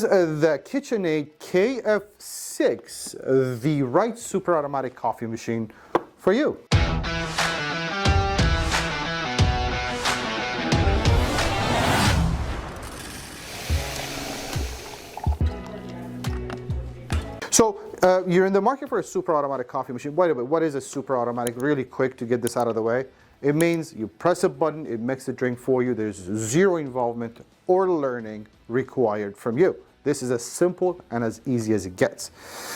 is the KitchenAid KF6, the right super automatic coffee machine for you. So you're in the market for a super automatic coffee machine. By the way, what is a super automatic? Really quick to get this out of the way. It means you press a button, it makes the drink for you. There's zero involvement or learning required from you. This is as simple and as easy as it gets.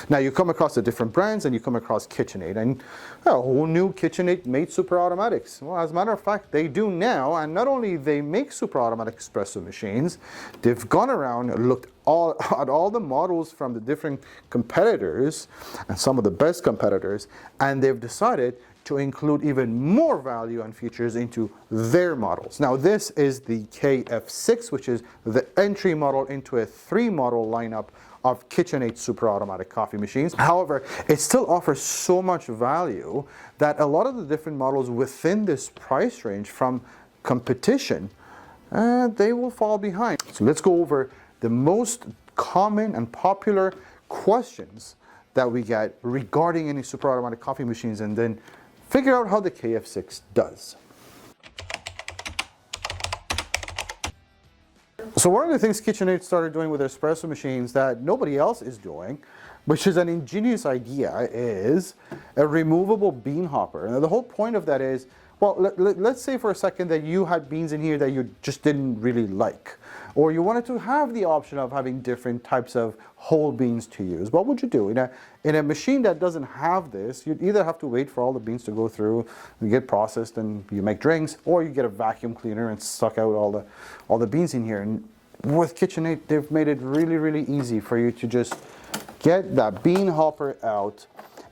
Now you come across the different brands and you come across KitchenAid, and a whole new KitchenAid made super automatics. Well, as a matter of fact, they do now, and not only they make super automatic espresso machines, they've gone around and looked at all the models from the different competitors and some of the best competitors, and they've decided to include even more value and features into their models. Now this is the KF6, which is the entry model into a 3-model lineup of KitchenAid super automatic coffee machines. However, it still offers so much value that a lot of the different models within this price range from competition, they will fall behind. So let's go over the most common and popular questions that we get regarding any super automatic coffee machines, and then figure out how the KF6 does. So one of the things KitchenAid started doing with their espresso machines that nobody else is doing, which is an ingenious idea, is a removable bean hopper. And the whole point of that is, well, let's say for a second that you had beans in here that you just didn't really like, or you wanted to have the option of having different types of whole beans to use. What would you do? In a machine that doesn't have this, you'd either have to wait for all the beans to go through and get processed and you make drinks, or you get a vacuum cleaner and suck out all the beans in here. And with KitchenAid, they've made it really, really easy for you to just get that bean hopper out,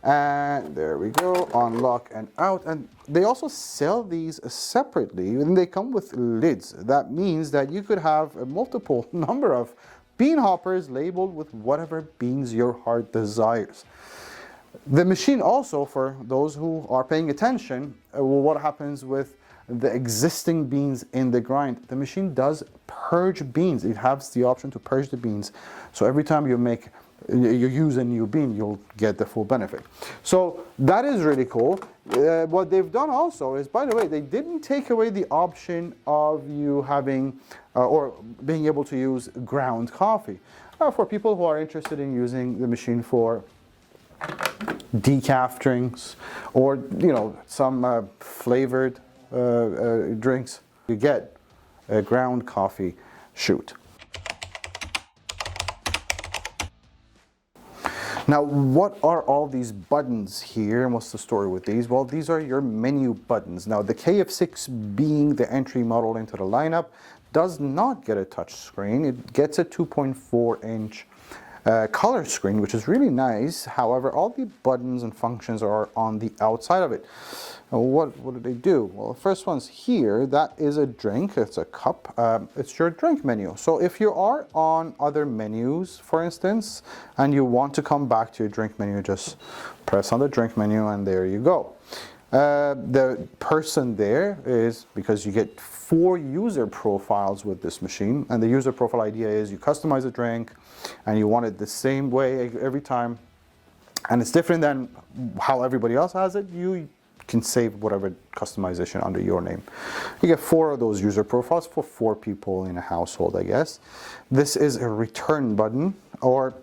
and there we go, unlock and out. And they also sell these separately, and they come with lids. That means that you could have a multiple number of bean hoppers labeled with whatever beans your heart desires. The machine also, for those who are paying attention, what happens with the existing beans in the grind, the machine does purge beans. It has the option to purge the beans. So every time you use a new bean, you'll get the full benefit. So that is really cool. What they've done also is, by the way, they didn't take away the option of you having or being able to use ground coffee. For people who are interested in using the machine for decaf drinks, or some flavored drinks, you get a ground coffee chute. Now, what are all these buttons here, and what's the story with these? Well, these are your menu buttons. Now, the KF6, being the entry model into the lineup, does not get a touch screen. It gets a 2.4-inch color screen, which is really nice. However, all the buttons and functions are on the outside of it. What do they do? Well, the first one's here. That is a drink. It's a cup. It's your drink menu. So if you are on other menus, for instance, and you want to come back to your drink menu, just press on the drink menu and there you go. The person there is, because you get 4 user profiles with this machine, and the user profile idea is you customize a drink and you want it the same way every time, and it's different than how everybody else has it. You can save whatever customization under your name. You get 4 of those user profiles for 4 people in a household, I guess. This is a return button, or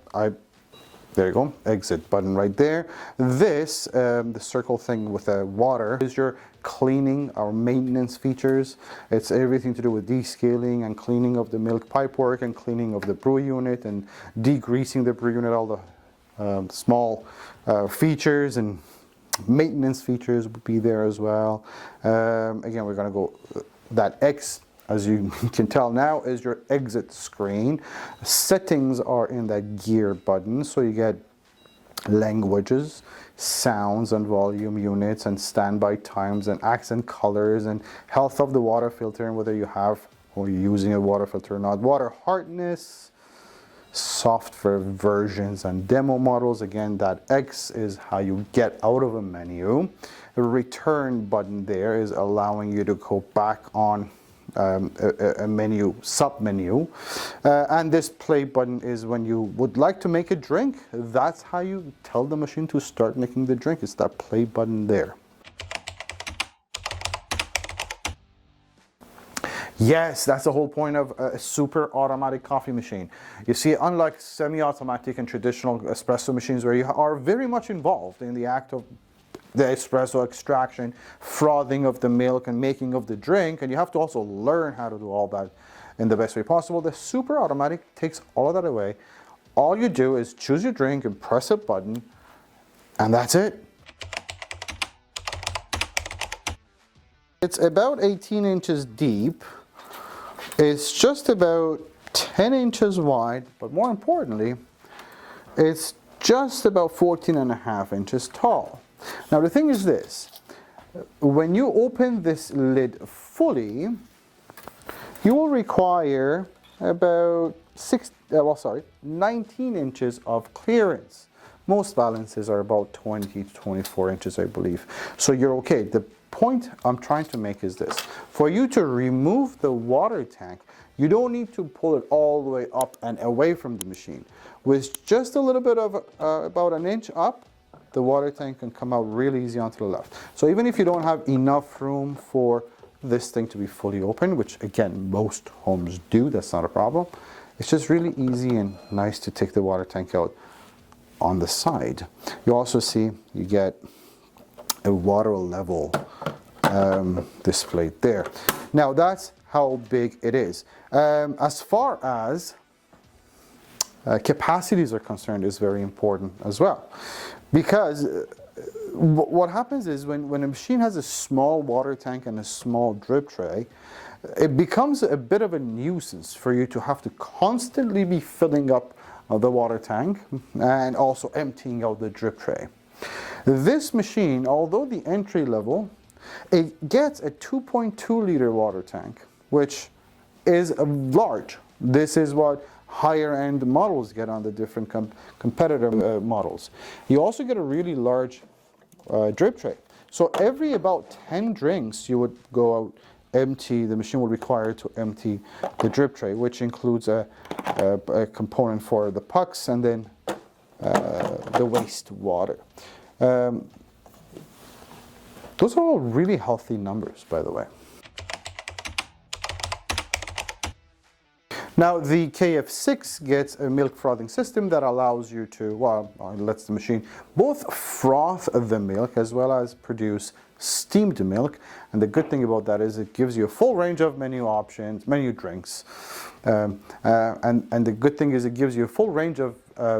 there you go, exit button right there. This, the circle thing with the water, is your cleaning or maintenance features. It's everything to do with descaling and cleaning of the milk pipework and cleaning of the brew unit and degreasing the brew unit, all the small features and maintenance features would be there as well. Again, we're going to go, that X, as you can tell now, is your exit screen. Settings are in that gear button, so you get languages, sounds and volume units, and standby times, and accent colors, and health of the water filter, and whether you have or you're using a water filter or not. Water hardness, software versions and demo models. Again, that X is how you get out of a menu. The return button there is allowing you to go back on a menu, sub-menu. And this play button is when you would like to make a drink. That's how you tell the machine to start making the drink. It's that play button there. Yes, that's the whole point of a super automatic coffee machine. You see, unlike semi-automatic and traditional espresso machines where you are very much involved in the act of the espresso extraction, frothing of the milk and making of the drink, and you have to also learn how to do all that in the best way possible. The super automatic takes all of that away. All you do is choose your drink and press a button, and that's it. It's about 18 inches deep. It's just about 10 inches wide, but more importantly, it's just about 14.5 inches tall. Now the thing is this, when you open this lid fully, you will require about 19 inches of clearance. Most balances are about 20 to 24 inches, I believe. So you're okay. The point I'm trying to make is this. For you to remove the water tank, you don't need to pull it all the way up and away from the machine. With just a little bit of about an inch up, the water tank can come out really easy onto the left. So even if you don't have enough room for this thing to be fully open, which again, most homes do, that's not a problem. It's just really easy and nice to take the water tank out on the side. You also see you get a water level displayed there. Now that's how big it is. As far as capacities are concerned, is very important as well, because what happens is when a machine has a small water tank and a small drip tray, it becomes a bit of a nuisance for you to have to constantly be filling up the water tank and also emptying out the drip tray. This machine, although the entry level, it gets a 2.2 liter water tank, which is large. This is what higher end models get on the different competitor models. You also get a really large drip tray. So every about 10 drinks you would go out empty, the machine will require to empty the drip tray, which includes a component for the pucks and then the waste water. Those are all really healthy numbers, by the way. Now the KF6 gets a milk frothing system that allows you to, well, lets the machine both froth the milk as well as produce steamed milk. And the good thing about that is it gives you a full range of menu options, menu drinks. And the good thing is it gives you a full range of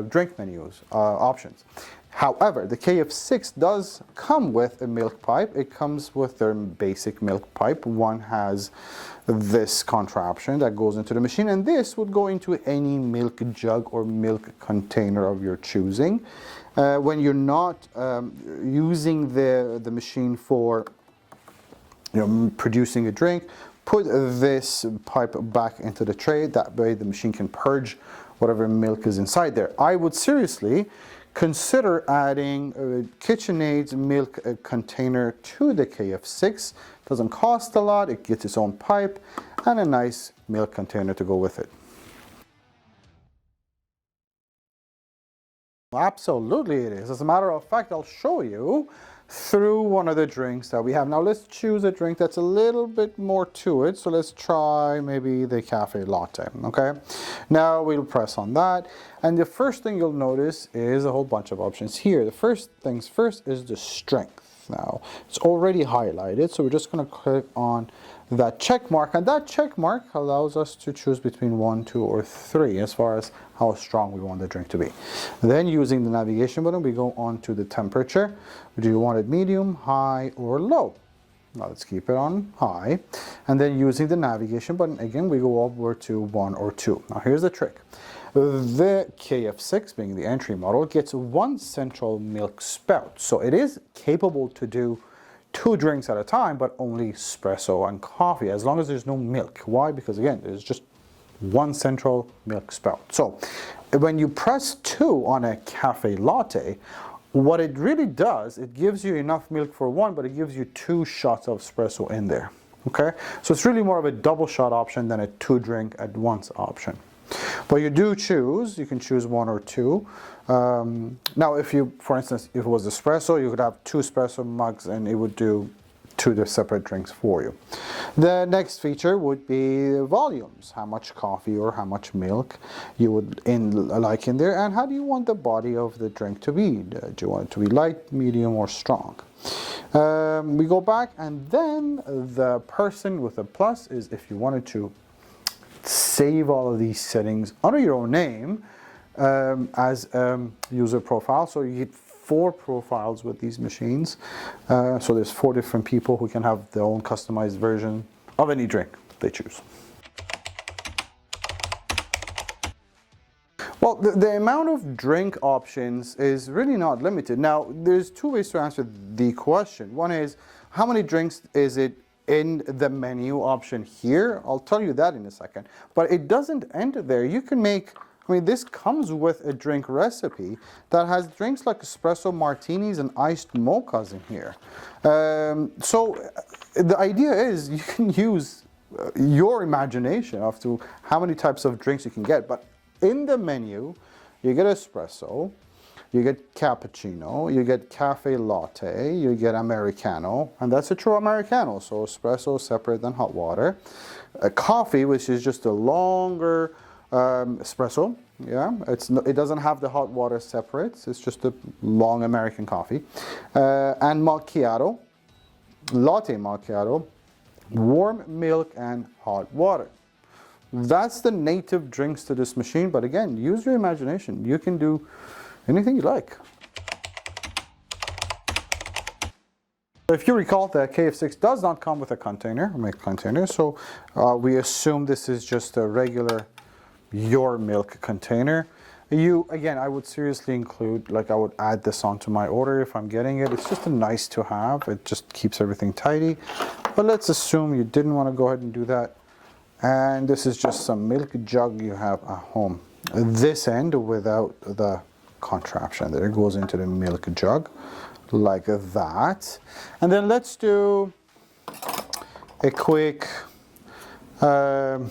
drink menus, options. However, the KF6 does come with a milk pipe. It comes with their basic milk pipe. One has this contraption that goes into the machine, and this would go into any milk jug or milk container of your choosing. When you're not using the machine for producing a drink, put this pipe back into the tray. That way the machine can purge whatever milk is inside there. I would seriously consider adding KitchenAid's milk container to the KF6. Doesn't cost a lot, it gets its own pipe and a nice milk container to go with it. Absolutely it is. As a matter of fact, I'll show you through one of the drinks that we have. Now let's choose a drink that's a little bit more to it. So let's try maybe the cafe latte, okay? Now we'll press on that. And the first thing you'll notice is a whole bunch of options here. The first things first is the strength. Now it's already highlighted, so we're just going to click on that check mark, and that check mark allows us to choose between 1, 2, or 3 as far as how strong we want the drink to be. Then using the navigation button, we go on to the temperature. Do you want it medium, high, or low? Now let's keep it on high. And then using the navigation button, again, we go over to 1 or 2. Now here's the trick. The KF6, being the entry model, gets one central milk spout. So it is capable to do 2 drinks at a time, but only espresso and coffee, as long as there's no milk. Why? Because again, there's just one central milk spout. So when you press 2 on a cafe latte, what it really does, it gives you enough milk for 1, but it gives you 2 shots of espresso in there. Okay, so it's really more of a double shot option than a 2 drink at once option. But you do choose, you can choose 1 or 2. Now if you, for instance, if it was espresso, you could have 2 espresso mugs and it would do 2 separate drinks for you. The next feature would be volumes, how much coffee or how much milk you would like in there, and how do you want the body of the drink to be. Do you want it to be light, medium, or strong? We go back, and then the person with a plus is if you wanted to save all of these settings under your own name as user profile. So you get 4 profiles with these machines. So there's 4 different people who can have their own customized version of any drink they choose. Well, the amount of drink options is really not limited. Now, there's 2 ways to answer the question. One is, how many drinks is it in the menu option here? I'll tell you that in a second. But it doesn't end there. You can make, I mean, this comes with a drink recipe that has drinks like espresso martinis and iced mochas in here. So the idea is you can use your imagination as to how many types of drinks you can get. But in the menu, you get espresso, you get cappuccino, you get cafe latte, you get americano, and that's a true americano, so espresso separate than hot water. A coffee, which is just a longer espresso, yeah, it doesn't have the hot water separate, it's just a long American coffee. And macchiato, latte macchiato, warm milk and hot water. That's the native drinks to this machine, but again, use your imagination. You can do anything you like. If you recall, the KF6 does not come with a container, so we assume this is just a regular your milk container. Again, I would seriously include, like I would add this onto my order if I'm getting it. It's just a nice to have. It just keeps everything tidy. But let's assume you didn't want to go ahead and do that. And this is just some milk jug you have at home. This end without the contraption. There it goes into the milk jug like that. And then let's do a quick latte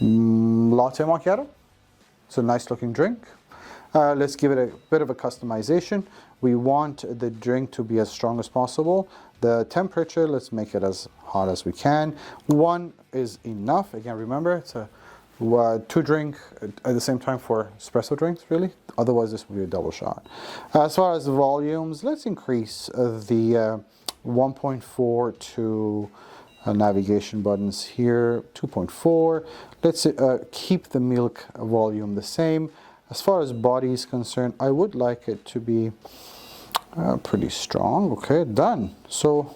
macchiato. It's a nice looking drink. Let's give it a bit of a customization. We want the drink to be as strong as possible. The temperature, let's make it as hot as we can. 1 is enough. Again, remember, it's a 2 drink at the same time for espresso drinks, really. Otherwise, this will be a double shot. As far as the volumes, let's increase the 1.4 to navigation buttons here, 2.4. Let's keep the milk volume the same. As far as body is concerned, I would like it to be pretty strong. Okay, done. So,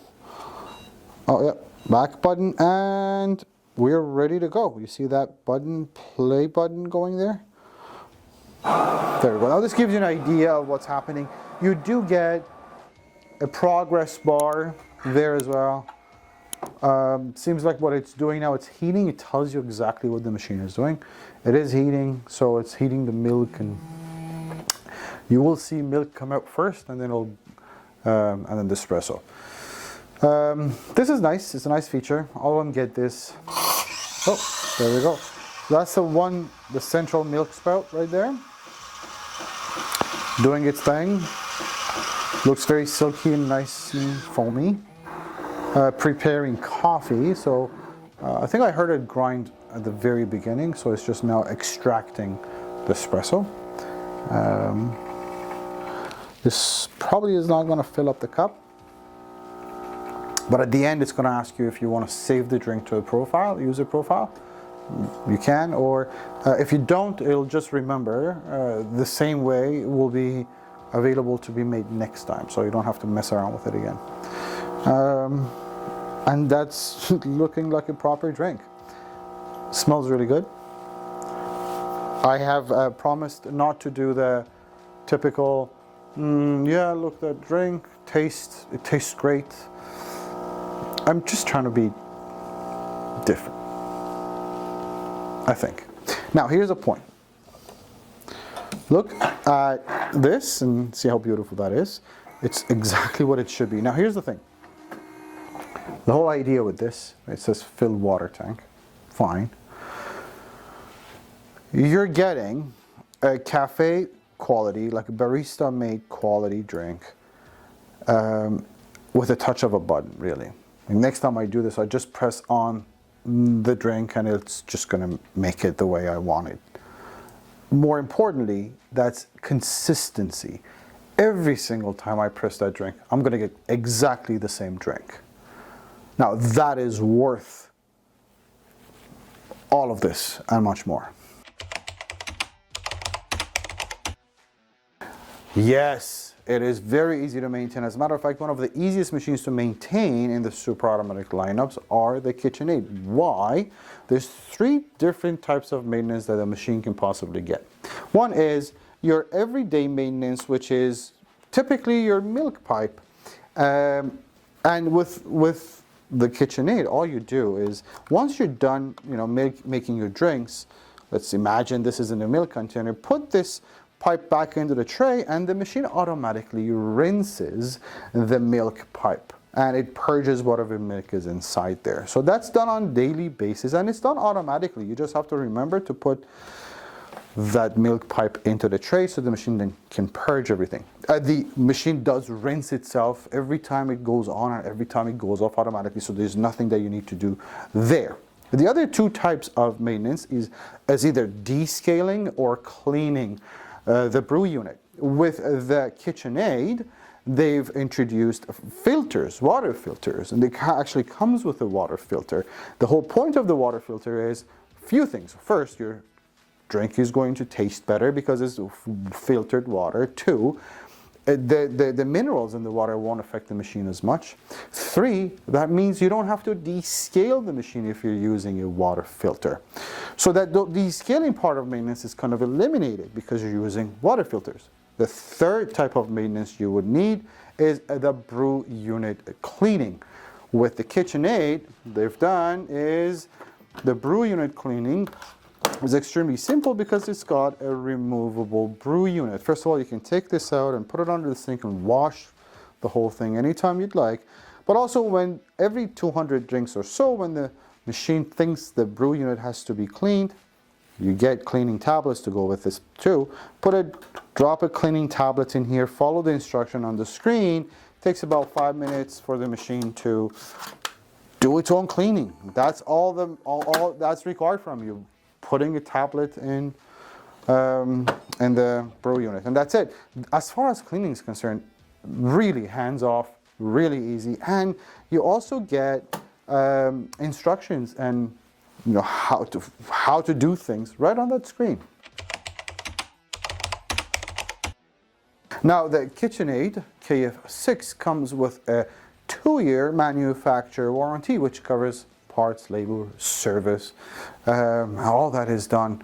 oh yeah, back button, and we're ready to go. You see that button, play button going there? There we go. Now this gives you an idea of what's happening. You do get a progress bar there as well. Seems like what it's doing now, it's heating. It tells you exactly what the machine is doing. It is heating, so it's heating the milk, and you will see milk come out first, and then and then the espresso. This is nice. It's a nice feature. All of them get this. Oh, there we go. That's the central milk spout right there, doing its thing. Looks very silky and nice and foamy. Preparing coffee, so I think I heard it grind at the very beginning, so it's just now extracting the espresso. This probably is not going to fill up the cup, but at the end it's going to ask you if you want to save the drink to a profile, user profile. You can, or if you don't, it'll just remember the same way will be available to be made next time, so you don't have to mess around with it again. And that's looking like a proper drink. Smells really good. I have promised not to do the typical, yeah, look, that drink, it tastes great. I'm just trying to be different, I think. Now, here's a point. Look at this and see how beautiful that is. It's exactly what it should be. Now, here's the thing. The whole idea with this, it says fill water tank, fine. You're getting a cafe quality, like a barista made quality drink with a touch of a button, really. And next time I do this, I just press on the drink and it's just gonna make it the way I want it. More importantly, that's consistency. Every single time I press that drink, I'm gonna get exactly the same drink. Now that is worth all of this and much more. Yes, it is very easy to maintain. As a matter of fact, one of the easiest machines to maintain in the super automatic lineups are the KitchenAid. Why? There's 3 different types of maintenance that a machine can possibly get. One is your everyday maintenance, which is typically your milk pipe. And with the KitchenAid, all you do is once you're done, making your drinks, let's imagine this is in a milk container, put this pipe back into the tray and the machine automatically rinses the milk pipe and it purges whatever milk is inside there. So that's done on a daily basis and it's done automatically. You just have to remember to put that milk pipe into the tray so the machine then can purge everything. The machine does rinse itself every time it goes on and every time it goes off automatically, so there's nothing that you need to do there. The other 2 types of maintenance is either descaling or cleaning the brew unit. With the KitchenAid, they've introduced filters, water filters, and it actually comes with a water filter. The whole point of the water filter is a few things. First, your drink is going to taste better because it's filtered water. 2, the minerals in the water won't affect the machine as much. 3, that means you don't have to descale the machine if you're using a water filter. So that the descaling part of maintenance is kind of eliminated because you're using water filters. The 3rd type of maintenance you would need is the brew unit cleaning. With the KitchenAid, they've done is the brew unit cleaning is extremely simple because it's got a removable brew unit. First of all, you can take this out and put it under the sink and wash the whole thing anytime you'd like. But also when every 200 drinks or so, when the machine thinks the brew unit has to be cleaned, you get cleaning tablets to go with this too. Drop a cleaning tablet in here, follow the instruction on the screen. It takes about 5 minutes for the machine to do its own cleaning. That's all that's required from you. Putting a tablet in the brew unit, and that's it. As far as cleaning is concerned, really hands off, really easy, and you also get instructions and how to do things right on that screen. Now the KitchenAid KF6 comes with a 2-year manufacturer warranty, which covers parts, labor, service. All that is done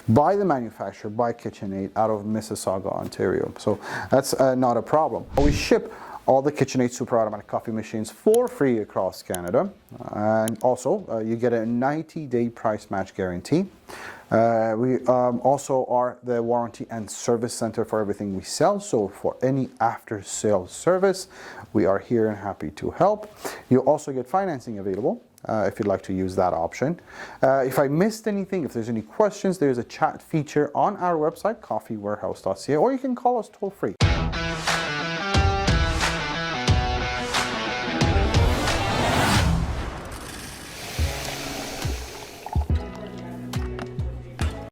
by the manufacturer, by KitchenAid, out of Mississauga, Ontario. So that's not a problem. We ship all the KitchenAid super automatic coffee machines for free across Canada. And also, you get a 90-day price match guarantee. We also are the warranty and service center for everything we sell. So for any after-sales service, we are here and happy to help. You also get financing available if you'd like to use that option. If I missed anything, if there's any questions, there's a chat feature on our website, coffeewarehouse.ca, or you can call us toll free.